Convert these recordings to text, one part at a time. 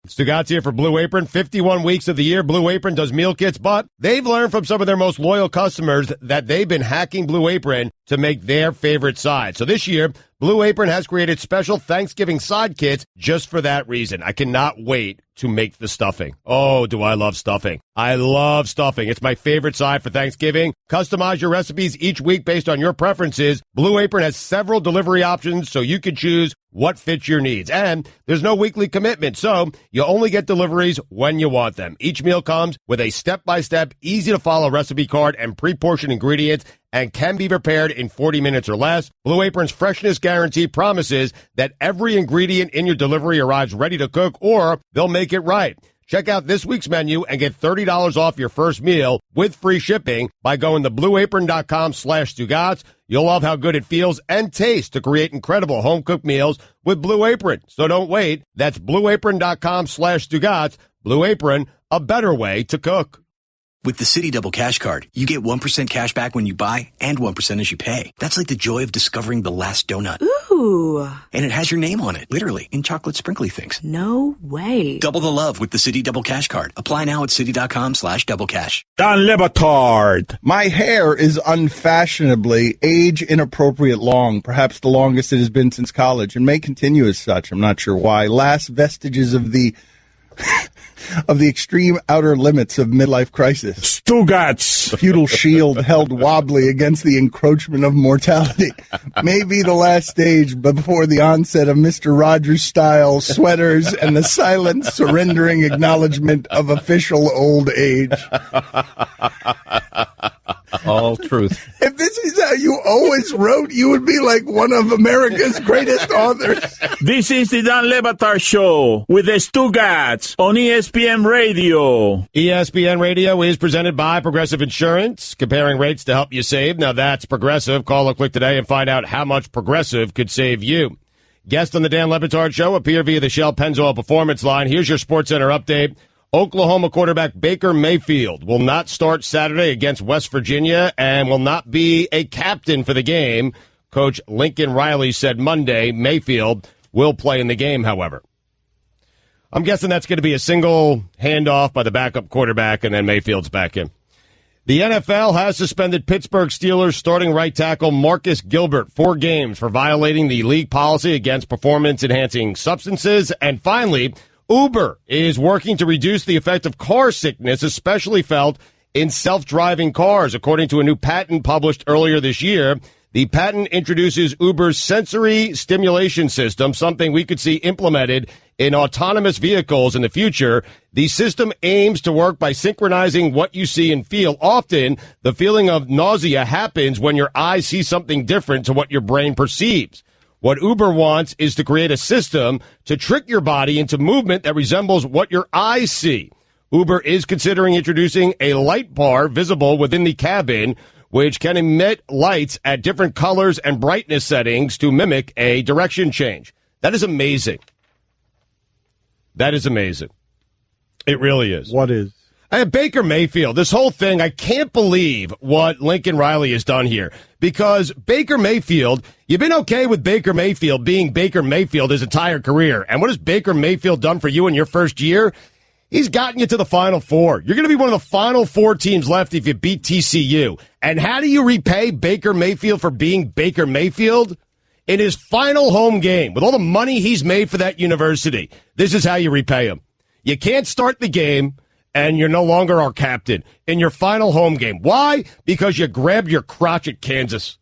Stugotz here for Blue Apron. 51 weeks of the year, Blue Apron does meal kits, but they've learned from some of their most loyal customers that they've been hacking Blue Apron to make their favorite side. So this year, Blue Apron has created special Thanksgiving side kits just for that reason. I cannot wait to make the stuffing. Oh, do I love stuffing. I love stuffing. It's my favorite side for Thanksgiving. Customize your recipes each week based on your preferences. Blue Apron has several delivery options so you can choose what fits your needs. And there's no weekly commitment, so you only get deliveries when you want them. Each meal comes with a step-by-step, easy-to-follow recipe card and pre-portioned ingredients and can be prepared in 40 minutes or less. Blue Apron's freshness guarantee promises that every ingredient in your delivery arrives ready to cook, or they'll make it right. Check out this week's menu and get $30 off your first meal with free shipping by going to blueapron.com/Stugotz. You'll love how good it feels and tastes to create incredible home-cooked meals with Blue Apron. So don't wait. That's blueapron.com/Stugotz. Blue Apron, a better way to cook. With the Citi Double Cash Card, you get 1% cash back when you buy and 1% as you pay. That's like the joy of discovering the last donut. Ooh. And it has your name on it, literally, in chocolate sprinkly things. No way. Double the love with the Citi Double Cash Card. Apply now at Citi.com/doublecash. Don Batard. My hair is unfashionably age-inappropriate long, perhaps the longest it has been since college, and may continue as such. I'm not sure why. Last vestiges of the of the extreme outer limits of midlife crisis. Stugotz. Feudal shield held wobbly against the encroachment of mortality. Maybe the last stage before the onset of Mr. Rogers-style sweaters and the silent, surrendering acknowledgement of official old age. All truth. If this is how you always wrote, you would be like one of America's greatest authors. This is the Don Batard Show with the Stugotz on ESPN Radio. ESPN Radio is presented by Progressive Insurance, comparing rates to help you save. Now that's Progressive. Call or click today and find out how much Progressive could save you. Guest on the Dan Le Batard Show appear via the Shell Pennzoil Performance Line. Here's your SportsCenter update. Oklahoma quarterback Baker Mayfield will not start Saturday against West Virginia and will not be a captain for the game. Coach Lincoln Riley said Monday Mayfield will play in the game, however. I'm guessing that's going to be a single handoff by the backup quarterback, and then Mayfield's back in. The NFL has suspended Pittsburgh Steelers starting right tackle Marcus Gilbert 4 games for violating the league policy against performance-enhancing substances. And finally, Uber is working to reduce the effect of car sickness, especially felt in self-driving cars. According to a new patent published earlier this year, the patent introduces Uber's sensory stimulation system, something we could see implemented in autonomous vehicles in the future. The system aims to work by synchronizing what you see and feel. Often, the feeling of nausea happens when your eyes see something different to what your brain perceives. What Uber wants is to create a system to trick your body into movement that resembles what your eyes see. Uber is considering introducing a light bar visible within the cabin, which can emit lights at different colors and brightness settings to mimic a direction change. That is amazing. That is amazing. It really is. What is? Baker Mayfield, this whole thing, I can't believe what Lincoln Riley has done here. Because Baker Mayfield, you've been okay with Baker Mayfield being Baker Mayfield his entire career. And what has Baker Mayfield done for you in your first year? He's gotten you to the Final Four. You're going to be one of the Final Four teams left if you beat TCU. And how do you repay Baker Mayfield for being Baker Mayfield? In his final home game, with all the money he's made for that university, this is how you repay him. You can't start the game, and you're no longer our captain in your final home game. Why? Because you grabbed your crotch at Kansas.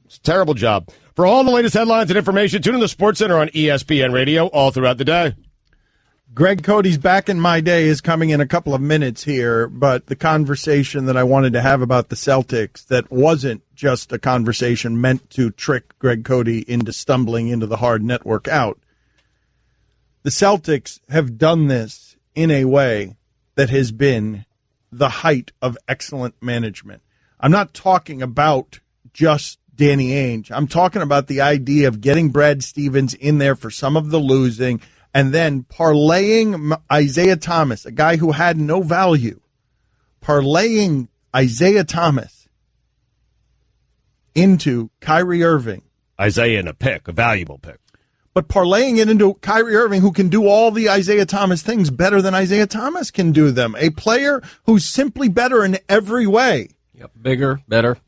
It's a terrible job. For all the latest headlines and information, tune in to SportsCenter on ESPN Radio all throughout the day. Greg Cote's Back in My Day is coming in a couple of minutes here, but the conversation that I wanted to have about the Celtics that wasn't just a conversation meant to trick Greg Cote into stumbling into the hard net workout. The Celtics have done this in a way that has been the height of excellent management. I'm not talking about just Danny Ainge. I'm talking about the idea of getting Brad Stevens in there for some of the losing and then parlaying Isaiah Thomas, a guy who had no value, parlaying Isaiah Thomas into Kyrie Irving. Isaiah in a pick, a valuable pick. but parlaying it into Kyrie Irving, who can do all the Isaiah Thomas things better than Isaiah Thomas can do them. A player who's simply better in every way. Yep, bigger, better.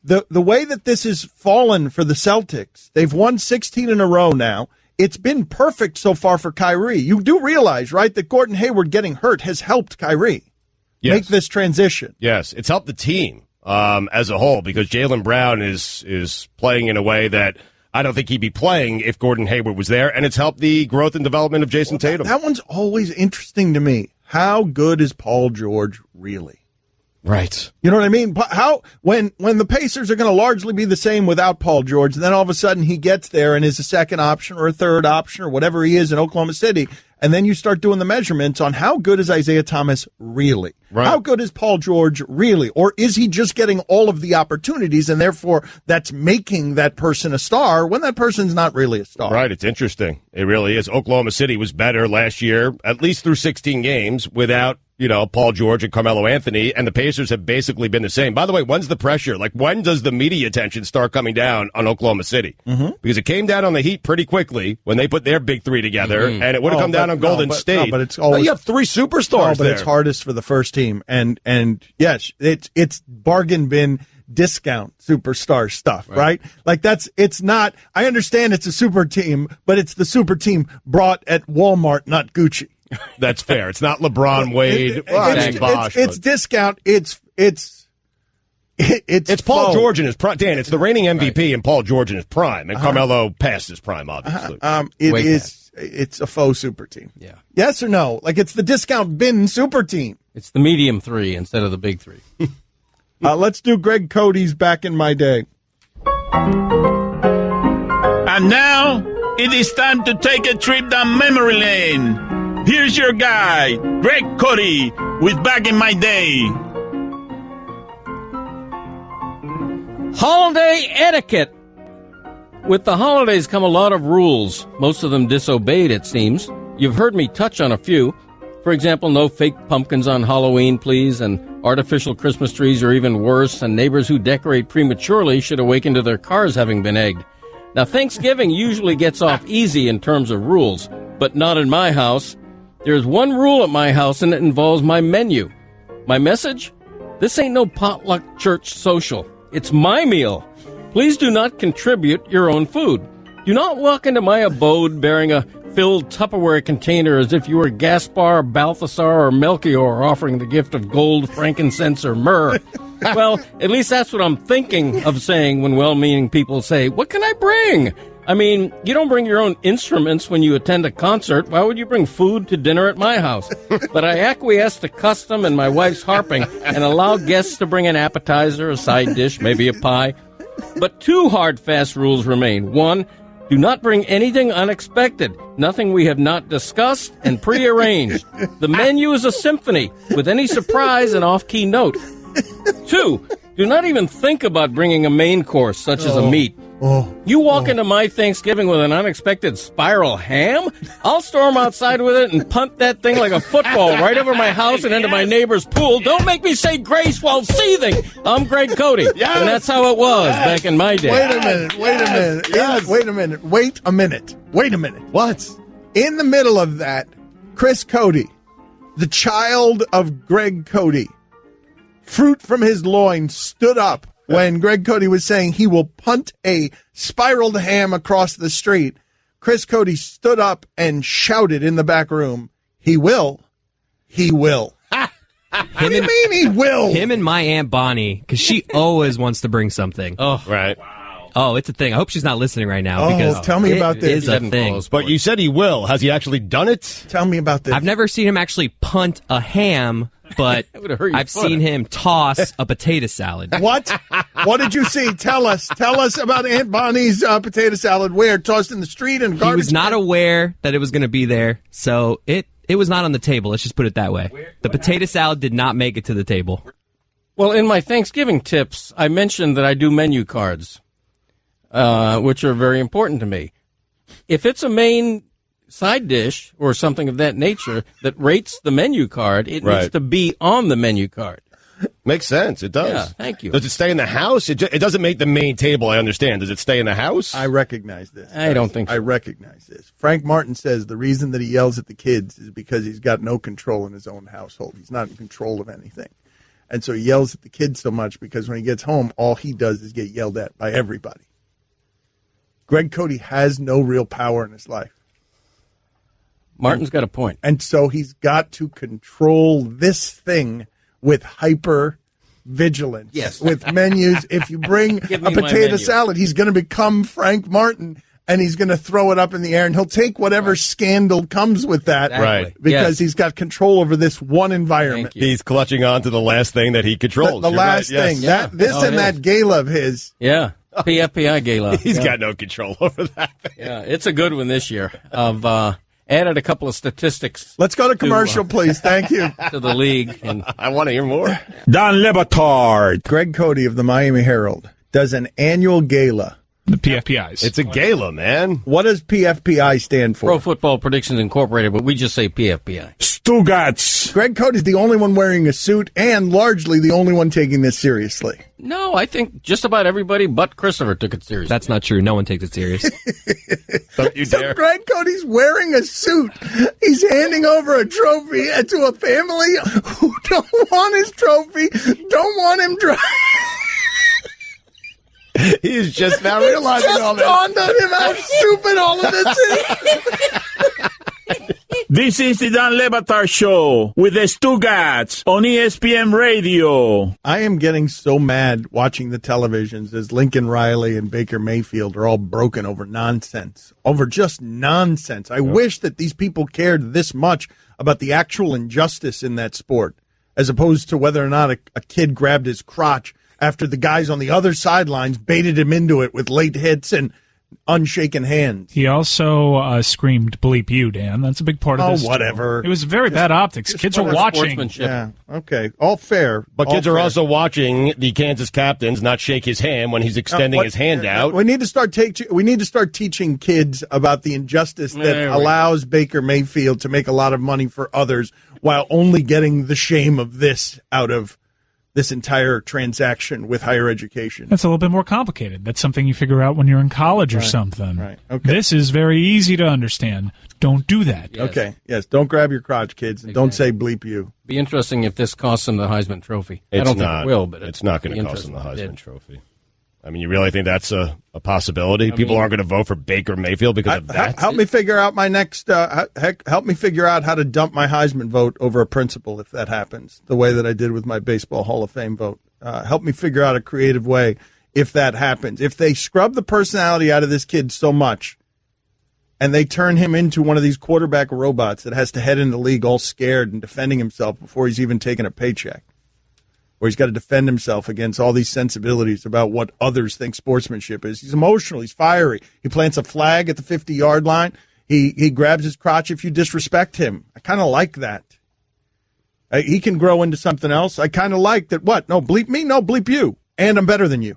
The way that this has fallen for the Celtics, they've won 16 in a row now. It's been perfect so far for Kyrie. You do realize, right, that Gordon Hayward getting hurt has helped Kyrie make this transition. Yes, it's helped the team as a whole because Jaylen Brown is playing in a way that I don't think he'd be playing if Gordon Hayward was there, and it's helped the growth and development of Jason Tatum. That one's always interesting to me. How good is Paul George really? Right. You know what I mean? How when the Pacers are going to largely be the same without Paul George, and then all of a sudden he gets there and is a second option or a third option or whatever he is in Oklahoma City, and then you start doing the measurements on how good is Isaiah Thomas really? Right. How good is Paul George really? Or is he just getting all of the opportunities and therefore that's making that person a star when that person's not really a star? Right. It's interesting. It really is. Oklahoma City was better last year, at least through 16 games without, Paul George and Carmelo Anthony, and the Pacers have basically been the same. By the way, when's the pressure? Like, when does the media attention start coming down on Oklahoma City? Mm-hmm. Because it came down on the Heat pretty quickly when they put their big three together, and it would have come down on Golden State. But it's always, you have three superstars but there. It's hardest for the first team. And yes, it's bargain bin discount superstar stuff, right? Like it's not, I understand it's a super team, but it's the super team brought at Walmart, not Gucci. That's fair. It's not LeBron, Wade, it's discount. It's Paul George in his prime. Dan, it's the reigning MVP and Paul George in his prime, and Carmelo past his prime, obviously. It's a faux super team. Yeah. Yes or no? Like it's the discount bin super team. It's the medium three instead of the big three. Let's do Greg Cote's Back in My Day. And now it is time to take a trip down memory lane. Here's your guy, Greg Cote, with Back in My Day. Holiday etiquette. With the holidays come a lot of rules, most of them disobeyed, it seems. You've heard me touch on a few. For example, no fake pumpkins on Halloween, please, and artificial Christmas trees are even worse, and neighbors who decorate prematurely should awaken to their cars having been egged. Now, Thanksgiving usually gets off easy in terms of rules, but not in my house. There's one rule at my house, and it involves my menu. My message? This ain't no potluck church social. It's my meal. Please do not contribute your own food. Do not walk into my abode bearing a filled Tupperware container as if you were Gaspar, Balthasar, or Melchior offering the gift of gold, frankincense, or myrrh. Well, at least that's what I'm thinking of saying when well-meaning people say, "What can I bring?" I mean, you don't bring your own instruments when you attend a concert. Why would you bring food to dinner at my house? But I acquiesce to custom and my wife's harping and allow guests to bring an appetizer, a side dish, maybe a pie. But two hard, fast rules remain. One, do not bring anything unexpected, nothing we have not discussed and prearranged. The menu is a symphony with any surprise and off-key note. Two, do not even think about bringing a main course, such as a meat. You walk into my Thanksgiving with an unexpected spiral ham? I'll storm outside with it and punt that thing like a football right over my house and into my neighbor's pool. Don't make me say grace while seething. I'm Greg Cote, and that's how it was back in my day. Wait a minute. What? In the middle of that, Chris Cote, the child of Greg Cote, fruit from his loins, stood up when Greg Cote was saying he will punt a spiraled ham across the street. Chris Cote stood up and shouted in the back room, "He will. He will." What do you mean he will? Him and my Aunt Bonnie, because she always wants to bring something. Oh, right. Oh, it's a thing. I hope she's not listening right now. Because tell me about this. It is a thing. But you said he will. Has he actually done it? Tell me about this. I've never seen him actually punt a ham, but I've seen him toss a potato salad. What? What did you see? Tell us. Tell us about Aunt Bonnie's potato salad. Where? Tossed in the street and garbage? He was not aware that it was going to be there, so it was not on the table. Let's just put it that way. The potato salad did not make it to the table. Well, in my Thanksgiving tips, I mentioned that I do menu cards, which are very important to me. If it's a main side dish or something of that nature that rates the menu card, it needs to be on the menu card. Makes sense. It does. Yeah, thank you. Does it stay in the house? It doesn't make the main table, I understand. Does it stay in the house? I recognize this. I don't think so. I recognize this. Frank Martin says the reason that he yells at the kids is because he's got no control in his own household. He's not in control of anything. And so he yells at the kids so much because when he gets home, all he does is get yelled at by everybody. Greg Cote has no real power in his life. Martin's got a point. And so he's got to control this thing with hyper vigilance. Yes. With menus. If you bring Give a me my potato menu. salad, he's going to become Frank Martin, and he's going to throw it up in the air, and he'll take whatever scandal comes with that. Exactly. Right. Because Yes. he's got control over this one environment. Thank you. He's clutching on to the last thing that he controls. The You're last right, yes. thing. Yeah. This Oh, and it that is. gala of his. Yeah. PFPI gala. He's yeah. got no control over that thing. Yeah, it's a good one this year. I've added a couple of statistics Let's go to commercial, please. Thank you. to the league. And I want to hear more. Don Le Batard. Greg Cote of the Miami Herald does an annual gala. The PFPIs. It's a gala, man. What does PFPI stand for? Pro Football Predictions Incorporated, but we just say PFPI. Stugotz. Greg Cote is the only one wearing a suit and largely the only one taking this seriously. No, I think just about everybody but Christopher took it seriously. That's not true. No one takes it serious. Don't you So dare. Greg Cote's wearing a suit. He's handing over a trophy to a family who don't want his trophy, don't want him driving. He's just now realizing all Just that. dawned on him how stupid all of this is. This is the Don Le Batard Show with the Stugotz on ESPN Radio. I am getting so mad watching the televisions as Lincoln Riley and Baker Mayfield are all broken over nonsense, over just nonsense. I wish that these people cared this much about the actual injustice in that sport, as opposed to whether or not a kid grabbed his crotch after the guys on the other sidelines baited him into it with late hits and unshaken hands. He also screamed "bleep you," Dan. That's a big part of this. Oh, whatever. It was very bad optics. Kids are watching. Sportsmanship. Yeah, okay, all fair. But all kids are fair. also watching the Kansas Captains not shake his hand when he's extending his hand out. We need to start teaching kids about the injustice that There we allows Baker Mayfield to make a lot of money for others while only getting the shame of this out of this entire transaction with higher education. That's a little bit more complicated. That's something you figure out when you're in college or something. right, okay. This is very easy to understand. Don't do that. Yes. Okay, yes, don't grab your crotch, kids, and don't say bleep you. Be interesting if this costs him the Heisman Trophy. I It's don't not. think it will, but it's not going be to cost him the interesting Heisman if it Trophy. I mean, you really think that's a possibility? People aren't going to vote for Baker Mayfield because of that? Help me figure out my next. Help me figure out how to dump my Heisman vote over a principal if that happens, the way that I did with my Baseball Hall of Fame vote. Help me figure out a creative way if that happens. If they scrub the personality out of this kid so much, and they turn him into one of these quarterback robots that has to head into the league all scared and defending himself before he's even taken a paycheck, where he's got to defend himself against all these sensibilities about what others think sportsmanship is. He's emotional. He's fiery. He plants a flag at the 50-yard line. He grabs his crotch if you disrespect him. I kind of like that. He can grow into something else. I kind of like that. What? No, bleep me? No, bleep you. And I'm better than you.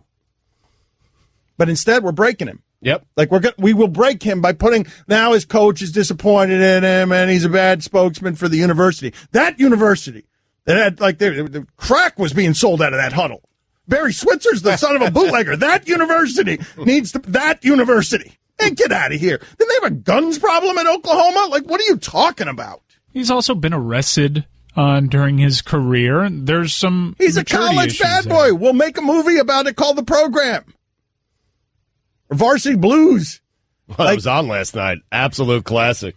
But instead, we're breaking him. Yep. Like we will break him by putting, now his coach is disappointed in him and he's a bad spokesman for the university. That university that had, like, the crack was being sold out of that huddle. Barry Switzer's the son of a bootlegger. That university needs to, that university. And get out of here. Didn't they have a guns problem in Oklahoma? Like, what are you talking about? He's also been arrested during his career. There's some He's a maturity college issues bad there. boy. We'll make a movie about it called The Program. Or Varsity Blues. Well, that was on last night. Absolute classic.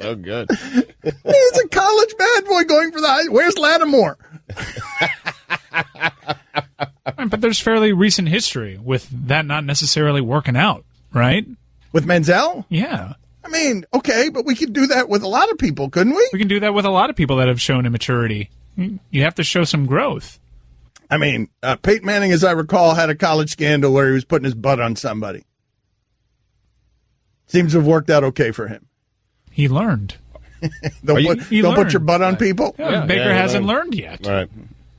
So good. He's a college bad boy going for the high. Where's Lattimore? Right, but there's fairly recent history with that not necessarily working out, right? With Menzel? Yeah. I mean, okay, but we could do that with a lot of people, couldn't we? We can do that with a lot of people that have shown immaturity. You have to show some growth. I mean, Peyton Manning, as I recall, had a college scandal where he was putting his butt on somebody. Seems to have worked out okay for him. He learned. Don't He put learned. your butt on people? Yeah, Baker he hasn't learned. learned yet. All right.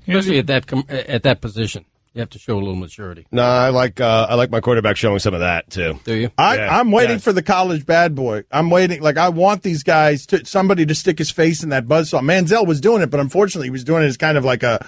Especially at that position. You have to show a little maturity. No, I like my quarterback showing some of that too. Do you? I'm waiting for the college bad boy. I'm waiting. Like, I want these guys somebody to stick his face in that buzzsaw. Manziel was doing it, but unfortunately, he was doing it as kind of like a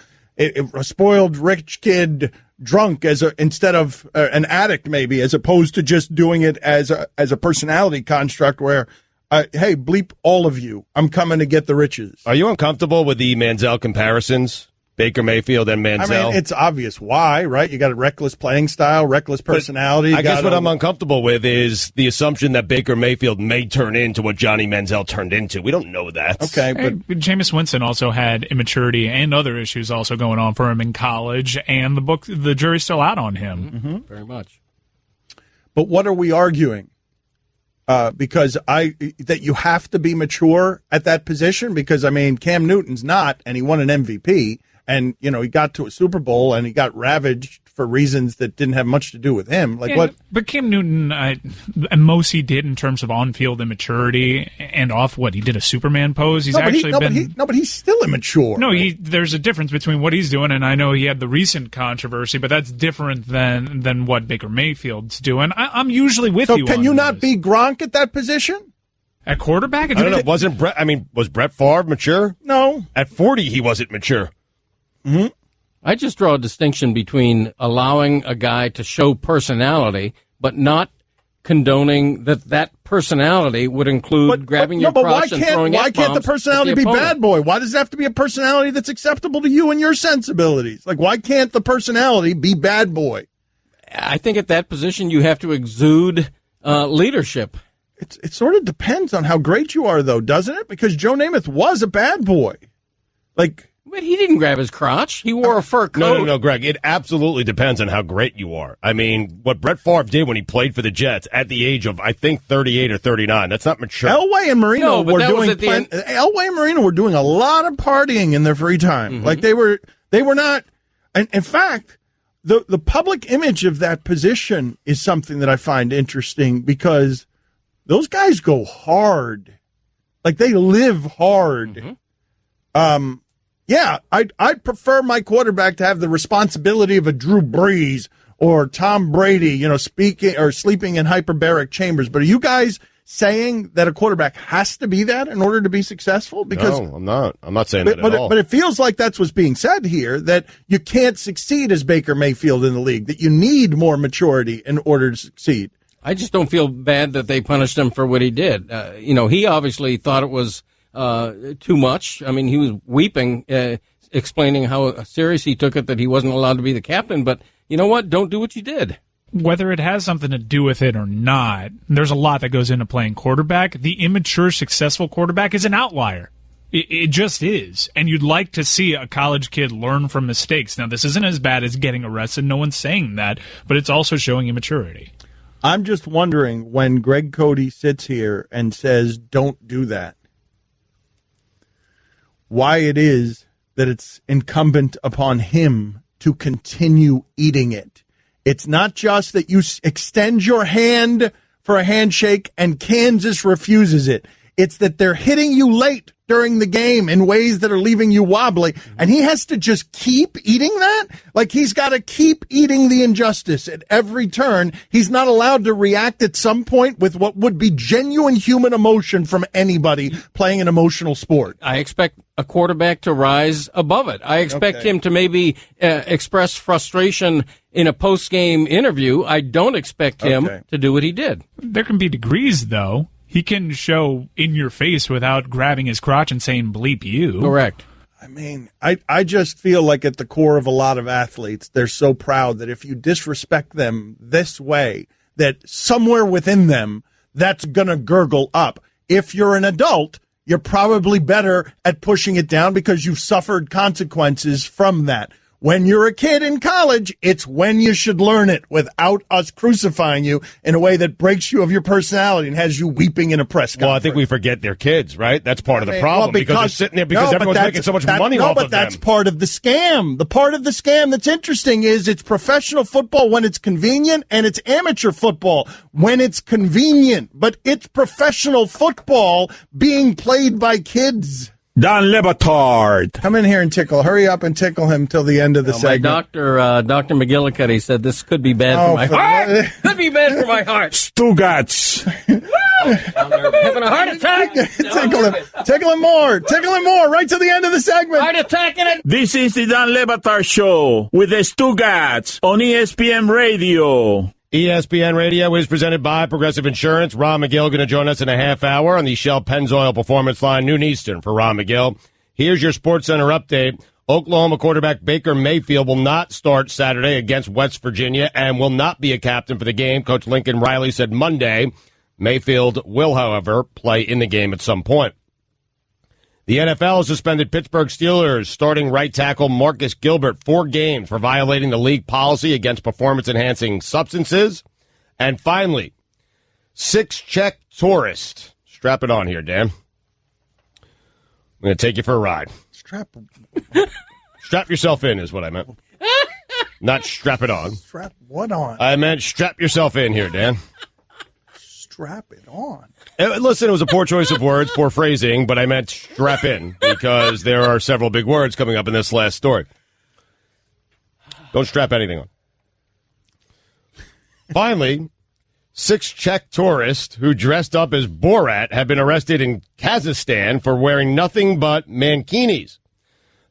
spoiled rich kid drunk instead of an addict, maybe, as opposed to just doing it as a personality construct where, hey, bleep all of you. I'm coming to get the riches. Are you uncomfortable with the Manziel comparisons? Baker Mayfield and Manziel. I mean, it's obvious why, right? You got a reckless playing style, reckless personality. I guess what I'm uncomfortable with is the assumption that Baker Mayfield may turn into what Johnny Manziel turned into. We don't know that. Okay, but Jameis Winston also had immaturity and other issues also going on for him in college, and the jury's still out on him. Mm-hmm. Very much. But what are we arguing? Because that you have to be mature at that position, because, I mean, Cam Newton's not, and he won an MVP. And, he got to a Super Bowl and he got ravaged for reasons that didn't have much to do with him. But Cam Newton, most he did in terms of on-field immaturity and off he did a Superman pose. But he's still immature. No, there's a difference between what he's doing, and I know he had the recent controversy, but that's different than what Baker Mayfield's doing. I'm usually with you. So can you not be Gronk at that position? At quarterback? I don't know. Was Brett Favre mature? No. At 40, he wasn't mature. Mm-hmm. I just draw a distinction between allowing a guy to show personality, but not condoning that personality would include grabbing your crotch and throwing F-bombs. Why can't the personality be bad boy? Why does it have to be a personality that's acceptable to you and your sensibilities? Like, why can't the personality be bad boy? I think at that position you have to exude leadership. It sort of depends on how great you are, though, doesn't it? Because Joe Namath was a bad boy. But he didn't grab his crotch. He wore a fur coat. No, Greg. It absolutely depends on how great you are. I mean, what Brett Favre did when he played for the Jets at the age of, I think, 38 or 39, that's not mature. Elway and Marino were doing a lot of partying in their free time. Mm-hmm. Like, they were not. And in fact, the public image of that position is something that I find interesting, because those guys go hard. Like, they live hard. Mm-hmm. Yeah, I'd prefer my quarterback to have the responsibility of a Drew Brees or Tom Brady, speaking or sleeping in hyperbaric chambers. But are you guys saying that a quarterback has to be that in order to be successful? Because no, I'm not. I'm not saying that at all. But it feels like that's what's being said here, that you can't succeed as Baker Mayfield in the league, that you need more maturity in order to succeed. I just don't feel bad that they punished him for what he did. He obviously thought it was too much. I mean, he was weeping, explaining how serious he took it that he wasn't allowed to be the captain. But you know what? Don't do what you did. Whether it has something to do with it or not, there's a lot that goes into playing quarterback. The immature, successful quarterback is an outlier. It just is. And you'd like to see a college kid learn from mistakes. Now, this isn't as bad as getting arrested. No one's saying that. But it's also showing immaturity. I'm just wondering, when Greg Cote sits here and says, don't do that, why it is that it's incumbent upon him to continue eating it. It's not just that you extend your hand for a handshake and Kansas refuses it. It's that they're hitting you late during the game in ways that are leaving you wobbly, and he has to just keep eating that? Like, he's got to keep eating the injustice at every turn. He's not allowed to react at some point with what would be genuine human emotion from anybody playing an emotional sport. I expect a quarterback to rise above it. I expect him to maybe express frustration in a post-game interview. I don't expect him to do what he did. There can be degrees, though. He can show in your face without grabbing his crotch and saying, bleep you. Correct. I mean, I just feel like at the core of a lot of athletes, they're so proud that if you disrespect them this way, that somewhere within them, that's going to gurgle up. If you're an adult, you're probably better at pushing it down because you've suffered consequences from that. When you're a kid in college, it's when you should learn it without us crucifying you in a way that breaks you of your personality and has you weeping in a press conference. Well, I think we forget they're kids, right? That's part of the problem because they're sitting there because everyone's making so much money off of them. No, but that's part of the scam. The part of the scam that's interesting is it's professional football when it's convenient and it's amateur football when it's convenient. But it's professional football being played by kids. Don Le Batard. Come in here and tickle. Hurry up and tickle him till the end of the My segment. Dr. McGillicuddy said this could be bad for my heart. Could be bad for my heart. Stugotz. Having a heart attack. Tickle him more. Tickle him more. Right to the end of the segment. Heart attack in it. This is the Don Le Batard Show with the Stugotz on ESPN Radio. ESPN Radio is presented by Progressive Insurance. Ron McGill going to join us in a half hour on the Shell Pennzoil Performance Line, noon Eastern for Ron McGill. Here's your SportsCenter update. Oklahoma quarterback Baker Mayfield will not start Saturday against West Virginia and will not be a captain for the game. Coach Lincoln Riley said Monday. Mayfield will, however, play in the game at some point. The NFL has suspended Pittsburgh Steelers starting right tackle Marcus Gilbert 4 games for violating the league policy against performance-enhancing substances. And finally, 6 Czech tourists. Strap it on here, Dan. I'm going to take you for a ride. Strap yourself in is what I meant. Not strap it on. Strap what on? I meant strap yourself in here, Dan. Strap it on. Listen, it was a poor choice of words, poor phrasing, but I meant strap in because there are several big words coming up in this last story. Don't strap anything on. Finally, 6 Czech tourists who dressed up as Borat have been arrested in Kazakhstan for wearing nothing but mankinis.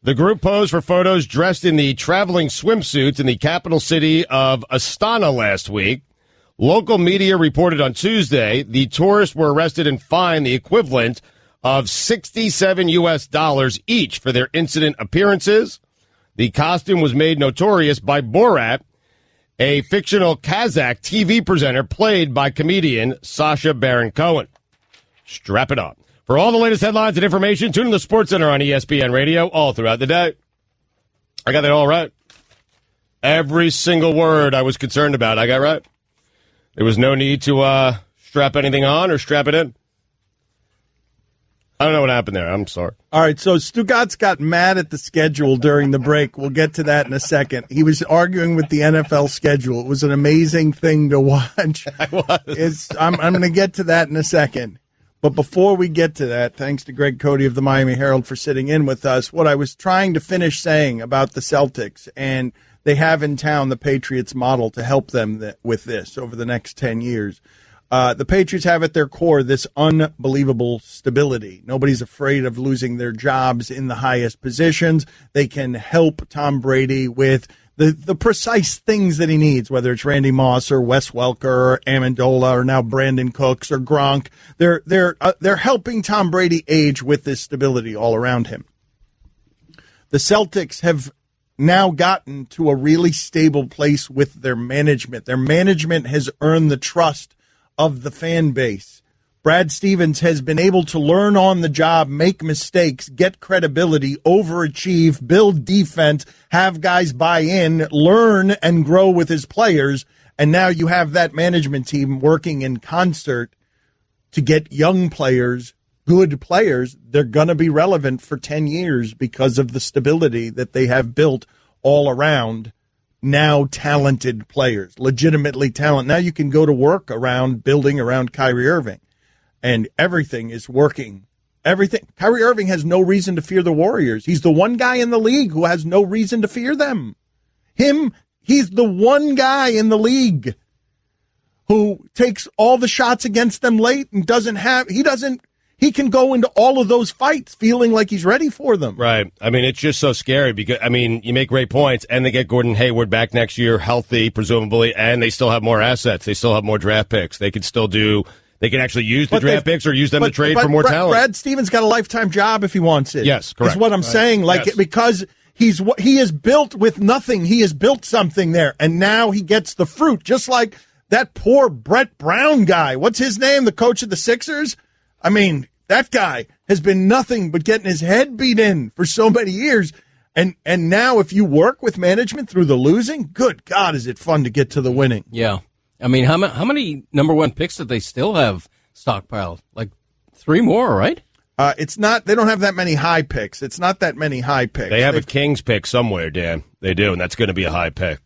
The group posed for photos dressed in the traveling swimsuits in the capital city of Astana last week. Local media reported on Tuesday the tourists were arrested and fined the equivalent of $67 each for their incident appearances. The costume was made notorious by Borat, a fictional Kazakh TV presenter played by comedian Sacha Baron Cohen. Strap it on. For all the latest headlines and information, tune in to SportsCenter on ESPN Radio all throughout the day. I got that all right. Every single word I was concerned about, I got right. There was no need to strap anything on or strap it in. I don't know what happened there. I'm sorry. All right, so Stugotz got mad at the schedule during the break. We'll get to that in a second. He was arguing with the NFL schedule. It was an amazing thing to watch. I was. I'm going to get to that in a second. But before we get to that, thanks to Greg Cote of the Miami Herald for sitting in with us, what I was trying to finish saying about the Celtics, and they have in town the Patriots model to help them with this over the next 10 years. The Patriots have at their core this unbelievable stability. Nobody's afraid of losing their jobs in the highest positions. They can help Tom Brady with the precise things that he needs, whether it's Randy Moss or Wes Welker or Amendola or now Brandon Cooks or Gronk. They're helping Tom Brady age with this stability all around him. The Celtics have now gotten to a really stable place with their management. Their management has earned the trust of the fan base. Brad Stevens has been able to learn on the job, make mistakes, get credibility, overachieve, build defense, have guys buy in, learn and grow with his players. And now you have that management team working in concert to get young players, good players. They're going to be relevant for 10 years because of the stability that they have built all around now talented players, legitimately talented. Now you can go to work around building around Kyrie Irving. And everything is working. Everything. Kyrie Irving has no reason to fear the Warriors. He's the one guy in the league who has no reason to fear them. He's the one guy in the league who takes all the shots against them late and he can go into all of those fights feeling like he's ready for them. Right. I mean, it's just so scary because, I mean, you make great points, and they get Gordon Hayward back next year, healthy, presumably, and they still have more assets. They still have more draft picks. They could still they can actually use the draft picks or use them to trade for more talent. Brad Stevens got a lifetime job if he wants it. Yes, correct. That's what I'm saying. Because he is built with nothing. He has built something there, and now he gets the fruit, just like that poor Brett Brown guy. What's his name? The coach of the Sixers? I mean, that guy has been nothing but getting his head beat in for so many years. And now if you work with management through the losing, good God, is it fun to get to the winning. Yeah. I mean, how many number one picks did they still have stockpiled? Like 3 more, right? It's not. They don't have that many high picks. It's not that many high picks. They have a Kings pick somewhere, Dan. They do, and that's going to be a high pick.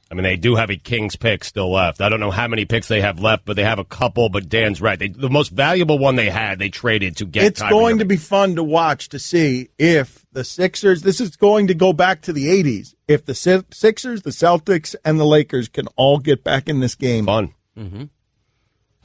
I mean, they do have a Kings pick still left. I don't know how many picks they have left, but they have a couple. But Dan's right. The most valuable one they had, they traded to get. It's Kyrie going Irving. to be fun to watch to see if the Sixers, this is going to go back to the 80s, if the Sixers, the Celtics, and the Lakers can all get back in this game. Fun. Mm-hmm.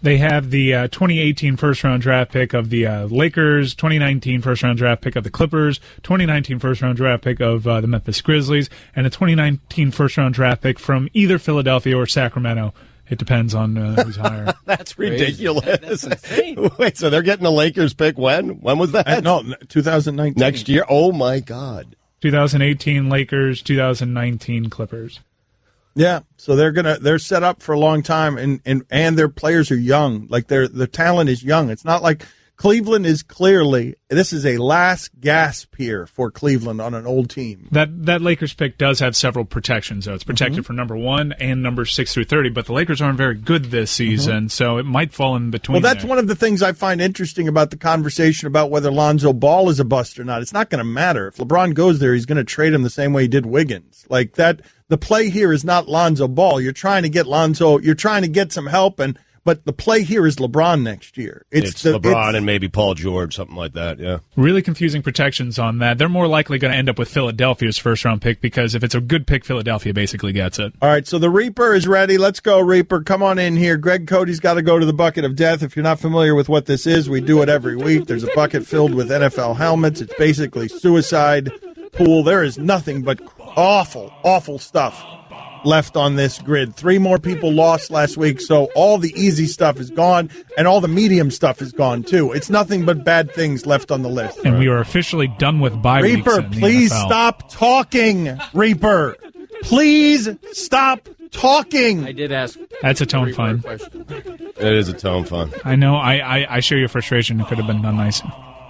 They have the 2018 first-round draft pick of the Lakers, 2019 first-round draft pick of the Clippers, 2019 first-round draft pick of the Memphis Grizzlies, and a 2019 first-round draft pick from either Philadelphia or Sacramento. It depends on who's higher. That's ridiculous. That's insane. Wait, so they're getting the Lakers pick when? When was that? No, 2019. Next year? Oh, my God. 2018 Lakers, 2019 Clippers. Yeah, so they're set up for a long time, and their players are young. Like the talent is young. It's not like Cleveland is clearly, this is a last gasp here for Cleveland on an old team. That Lakers pick does have several protections, though. It's protected for number 1 and number 6 through 30, but the Lakers aren't very good this season, so it might fall in between. Well, that's there. one of the things I find interesting about the conversation about whether Lonzo Ball is a bust or not. It's not going to matter. If LeBron goes there, he's going to trade him the same way he did Wiggins. Like that, the play here is not Lonzo Ball. You're trying to get Lonzo, you're trying to get some help, but the play here is LeBron next year. It's LeBron and maybe Paul George, something like that, yeah. Really confusing protections on that. They're more likely going to end up with Philadelphia's first-round pick because if it's a good pick, Philadelphia basically gets it. All right, so the Reaper is ready. Let's go, Reaper. Come on in here. Greg Cote's got to go to the bucket of death. If you're not familiar with what this is, we do it every week. There's a bucket filled with NFL helmets. It's basically suicide pool. There is nothing but awful, awful stuff left on this grid. 3 more people lost last week, so all the easy stuff is gone, and all the medium stuff is gone, too. It's nothing but bad things left on the list. And we are officially done with bye weeks Reaper, in the please NFL. stop talking. Reaper, please stop talking. I did ask. That's a tone fine. Question. It is a tone fun. I know. I share your frustration. It could have been done nicer.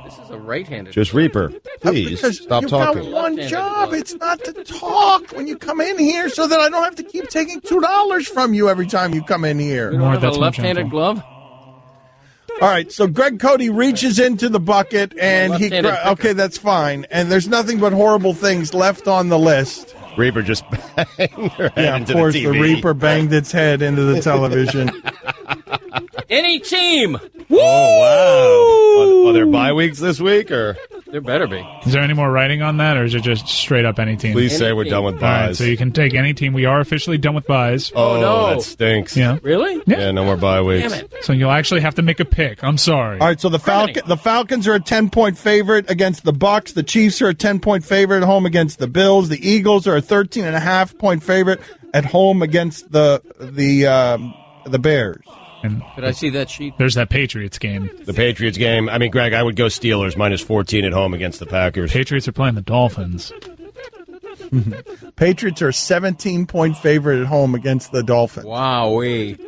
This is a right-handed. Just Reaper, please Because stop you've talking. got one job. It's not to talk when you come in here so that I don't have to keep taking $2 from you every time you come in here. You don't have a That's more left-handed gentle. glove? All right, so Greg Cote reaches into the bucket, and he... left-handed picker. Okay, that's fine. And there's nothing but horrible things left on the list. Reaper just banged her head Yeah, of into course, the the TV. Reaper banged its head into the television. Any team. Oh, wow. Are there bye weeks this week, or There better be. Is there any more writing on that, or is it just straight up any team? please say we're done with All right, buys? so you can take any team. We are officially done with buys. Oh, no. that stinks. Yeah. Really? Yeah, no more bye weeks. Damn it. So you'll actually have to make a pick. I'm sorry. All right, so the Falcons are a 10-point favorite against the Bucks. The Chiefs are a 10-point favorite at home against the Bills. The Eagles are a 13.5-point favorite at home against the Bears. And Could I see that sheet? there's that Patriots game. The Patriots game. I mean, Greg, I would go Steelers minus 14 at home against the Packers. Patriots are playing the Dolphins. Patriots are a 17-point favorite at home against the Dolphins. Wowee.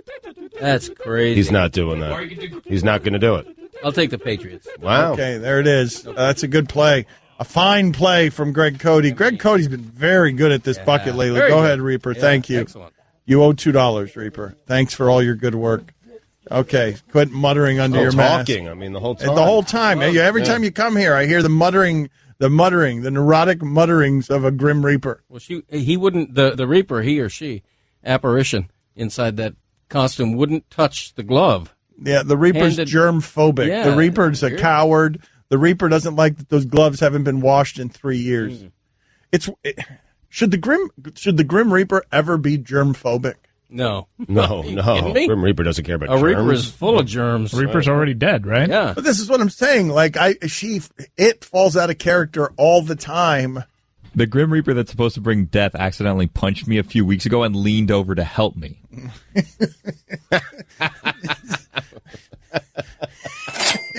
That's crazy. He's not doing that. He's not going to do it. I'll take the Patriots. Wow. Okay, there it is. That's a good play. A fine play from Greg Cote. Greg Cote's been very good at this bucket lately. very Go good. ahead, Reaper. Yeah, Thank you. Excellent. You owe $2, Reaper. Thanks for all your good work. Okay, quit muttering under your mask. Talking. I mean, the whole time. The whole time. Every time you come here, I hear the muttering, the neurotic mutterings of a Grim Reaper. Well, he wouldn't, the Reaper, he or she, apparition inside that costume, wouldn't touch the glove. Yeah, the Reaper's Handed- germ-phobic. Yeah, The Reaper's a weird. coward. The Reaper doesn't like that those gloves haven't been washed in 3 years. Should the Grim Reaper ever be germ-phobic? No. No, Are you no. kidding me? Grim Reaper doesn't care about A Reaper germs. is full of germs. Reaper's already dead, right? Yeah. But this is what I'm saying. Like it falls out of character all the time. The Grim Reaper that's supposed to bring death accidentally punched me a few weeks ago and leaned over to help me.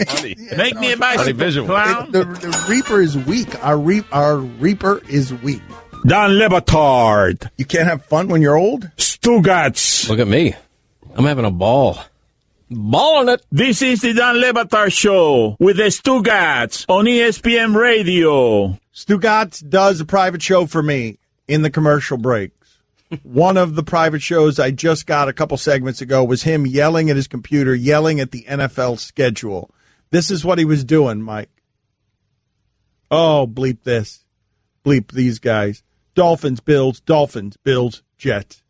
Funny. Make me a Funny bicycle visual. clown. The Reaper is weak. Our Reaper is weak. Don Batard. You can't have fun when you're old. Stugotz. Look at me. I'm having a ball. Balling it. This is the Don Batard Show with the Stugotz on ESPN Radio. Stugotz does a private show for me in the commercial breaks. One of the private shows I just got a couple segments ago was him yelling at his computer, yelling at the NFL schedule. This is what he was doing, Mike. Oh, bleep this. Bleep these guys. Dolphins, Bills, Jets.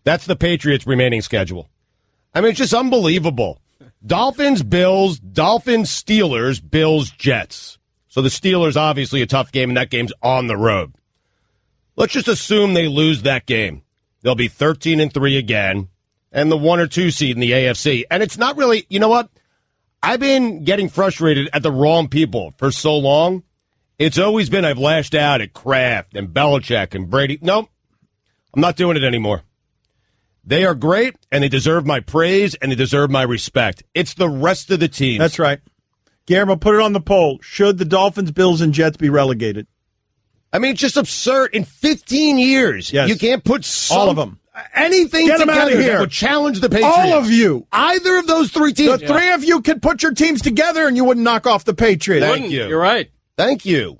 That's the Patriots' remaining schedule. I mean, it's just unbelievable. Dolphins, Bills, Dolphins, Steelers, Bills, Jets. So the Steelers, obviously a tough game, and that game's on the road. Let's just assume they lose that game. They'll be 13-3 again, and the 1 or 2 seed in the AFC. And it's not really, you know what? I've been getting frustrated at the wrong people for so long. It's always been I've lashed out at Kraft and Belichick and Brady. Nope, I'm not doing it anymore. They are great, and they deserve my praise, and they deserve my respect. It's the rest of the teams. That's right. Guillermo, put it on the poll. Should the Dolphins, Bills, and Jets be relegated? I mean, it's just absurd. In 15 years, yes. You can't put all of them. Anything Get them together out of here. That would challenge the Patriots. All of you. Either of those 3 teams. The 3 of you could put your teams together, and you wouldn't knock off the Patriots. Thank you. You're right. Thank you.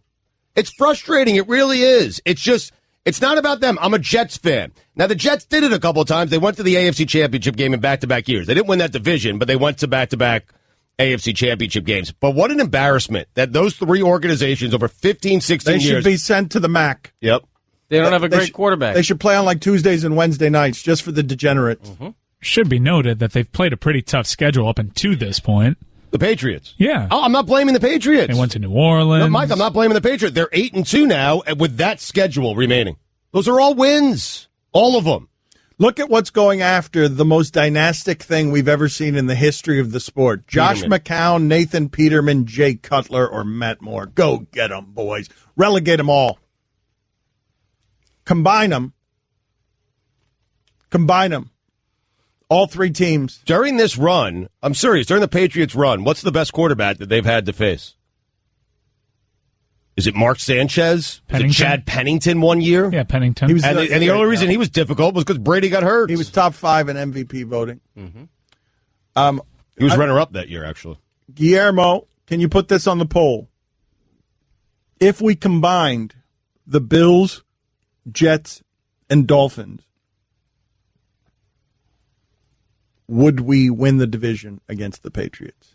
It's frustrating. It really is. It's just, it's not about them. I'm a Jets fan. Now, the Jets did it a couple of times. They went to the AFC Championship game in back-to-back years. They didn't win that division, but they went to back-to-back AFC Championship games. But what an embarrassment that those 3 organizations over 15, 16 years. They should be sent to the MAC. Yep. They don't have a great quarterback. They should play on like Tuesdays and Wednesday nights just for the degenerates. Mm-hmm. Should be noted that they've played a pretty tough schedule up until this point. The Patriots. Yeah. Oh, I'm not blaming the Patriots. They went to New Orleans. No, Mike, I'm not blaming the Patriots. They're 8-2 now with that schedule remaining. Those are all wins. All of them. Look at what's going after the most dynastic thing we've ever seen in the history of the sport. Josh McCown, Nathan Peterman, Jay Cutler, or Matt Moore. Go get them, boys. Relegate them all. Combine them. All 3 teams. During this run, I'm serious, during the Patriots run, what's the best quarterback that they've had to face? Is it Mark Sanchez? Is it Chad Pennington one year? Yeah, Pennington. And the only reason he was difficult was because Brady got hurt. He was top 5 in MVP voting. Mm-hmm. He was runner-up that year, actually. Guillermo, can you put this on the poll? If we combined the Bills, Jets, and Dolphins, would we win the division against the Patriots?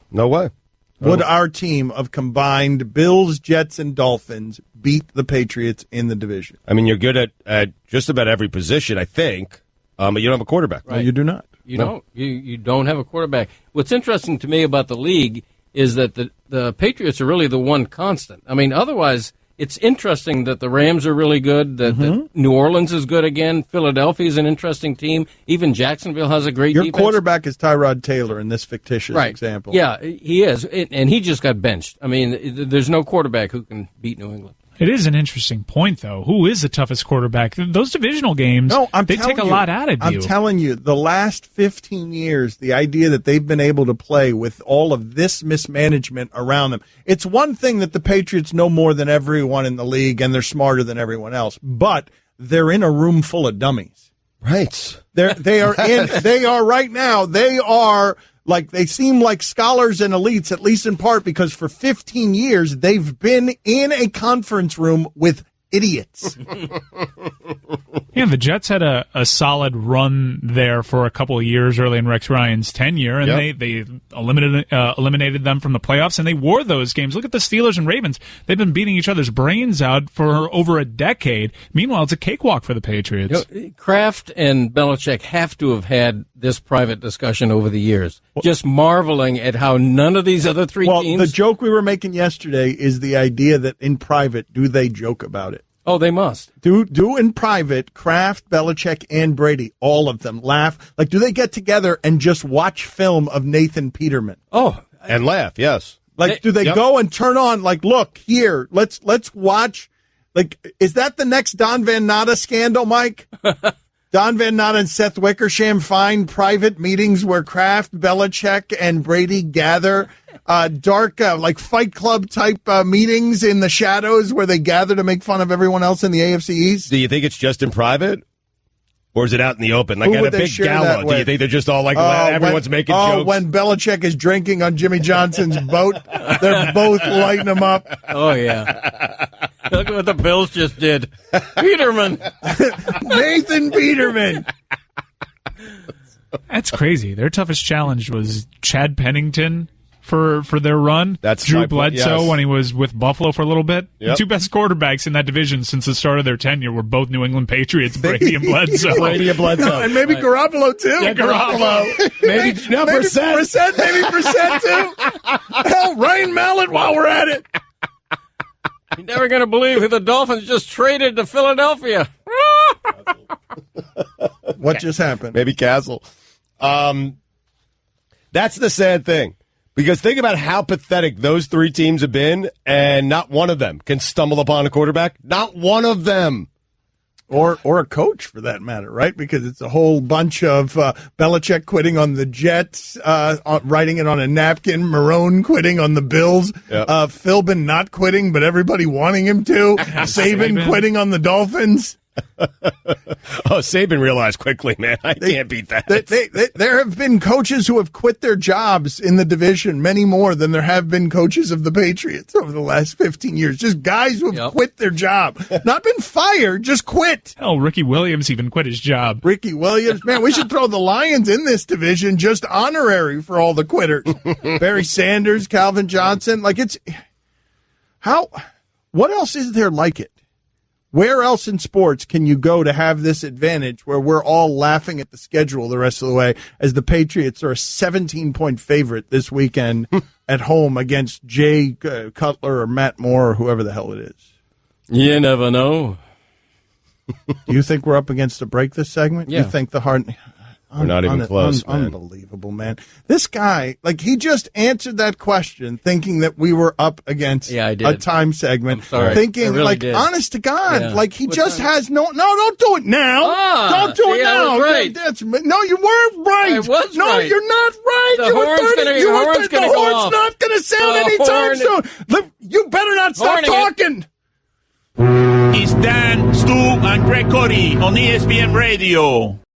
No way. Would our team of combined Bills, Jets, and Dolphins beat the Patriots in the division? I mean, you're good at just about every position, I think, but you don't have a quarterback. Right. No, you do not. You don't. You don't have a quarterback. What's interesting to me about the league is that the Patriots are really the one constant. I mean, otherwise, it's interesting that the Rams are really good, that New Orleans is good again, Philadelphia is an interesting team, even Jacksonville has a great defense. Your quarterback is Tyrod Taylor in this fictitious example. Yeah, he is, and he just got benched. I mean, there's no quarterback who can beat New England. It is an interesting point, though. Who is the toughest quarterback? Those divisional games, they take a lot out of you. I'm telling you, the last 15 years, the idea that they've been able to play with all of this mismanagement around them. It's one thing that the Patriots know more than everyone in the league, and they're smarter than everyone else, but they're in a room full of dummies. Right. They are right now, they seem like scholars and elites, at least in part because for 15 years they've been in a conference room with idiots. Yeah, the Jets had a solid run there for a couple of years early in Rex Ryan's tenure, and they eliminated them from the playoffs, and they wore those games. Look at the Steelers and Ravens. They've been beating each other's brains out for over a decade. Meanwhile, it's a cakewalk for the Patriots. Kraft and Belichick have to have had this private discussion over the years, just marveling at how none of these other 3 teams... Well, the joke we were making yesterday is the idea that in private, do they joke about it? Oh, they must. Do in private, Kraft, Belichick, and Brady, all of them, laugh. Like, do they get together and just watch film of Nathan Peterman? Oh. And laugh, yes. Like, do they go and turn on, like, look, here, let's watch. Like, is that the next Don Van Natta scandal, Mike? Don Van Natta and Seth Wickersham find private meetings where Kraft, Belichick, and Brady gather dark, like Fight Club type meetings in the shadows where they gather to make fun of everyone else in the AFC East. Do you think it's just in private? Or is it out in the open? Like at a big gala? Do you think they're just all like, everyone's making jokes? When Belichick is drinking on Jimmy Johnson's boat, they're both lighting him up. Oh, yeah. Look at what the Bills just did. Peterman. Nathan Peterman. That's crazy. Their toughest challenge was Chad Pennington for their run. That's Drew my point, Bledsoe yes. when he was with Buffalo for a little bit. Yep. The two best quarterbacks in that division since the start of their tenure were both New England Patriots, Brady and Bledsoe. Brady and Bledsoe. No, and maybe Garoppolo, too. Yeah, Garoppolo. maybe Brissett. Maybe Brissett, too. Hell, Ryan Mallett while we're at it. You're never going to believe who the Dolphins just traded to Philadelphia. What just happened? Maybe Castle. That's the sad thing. Because think about how pathetic those three teams have been, and not one of them can stumble upon a quarterback. Not one of them. Or a coach, for that matter, right? Because it's a whole bunch of Belichick quitting on the Jets, writing it on a napkin, Marone quitting on the Bills, Yep. Philbin not quitting, but everybody wanting him to, Saban quitting on the Dolphins. Saban realized quickly, man, I can't beat that. There have been coaches who have quit their jobs in the division, many more than there have been coaches of the Patriots over the last 15 years. Just guys who have quit their job. Not been fired, just quit. Hell, Ricky Williams even quit his job. Ricky Williams. Man, we should throw the Lions in this division, just honorary for all the quitters. Barry Sanders, Calvin Johnson. Like, what else is there like it? Where else in sports can you go to have this advantage where we're all laughing at the schedule the rest of the way as the Patriots are a 17-point favorite this weekend at home against Jay Cutler or Matt Moore or whoever the hell it is? You never know. Do you think we're up against a break this segment? Yeah. You think the hard... We're not even close, man. Unbelievable, man. This guy, he just answered that question thinking that we were up against a time segment. I'm sorry. Thinking, I really did. honest to God, Yeah. he just has no, don't do it now. Don't do it I now. was right. No, you weren't right. I was no, right. you're not right. The You were horn's 30. gonna- You the were horn's 30. gonna The go horn's off. not going to sound The anytime horn- soon. You better not stop Horning it. talking. It's Dan, Stu, and Greg Cote on ESPN Radio.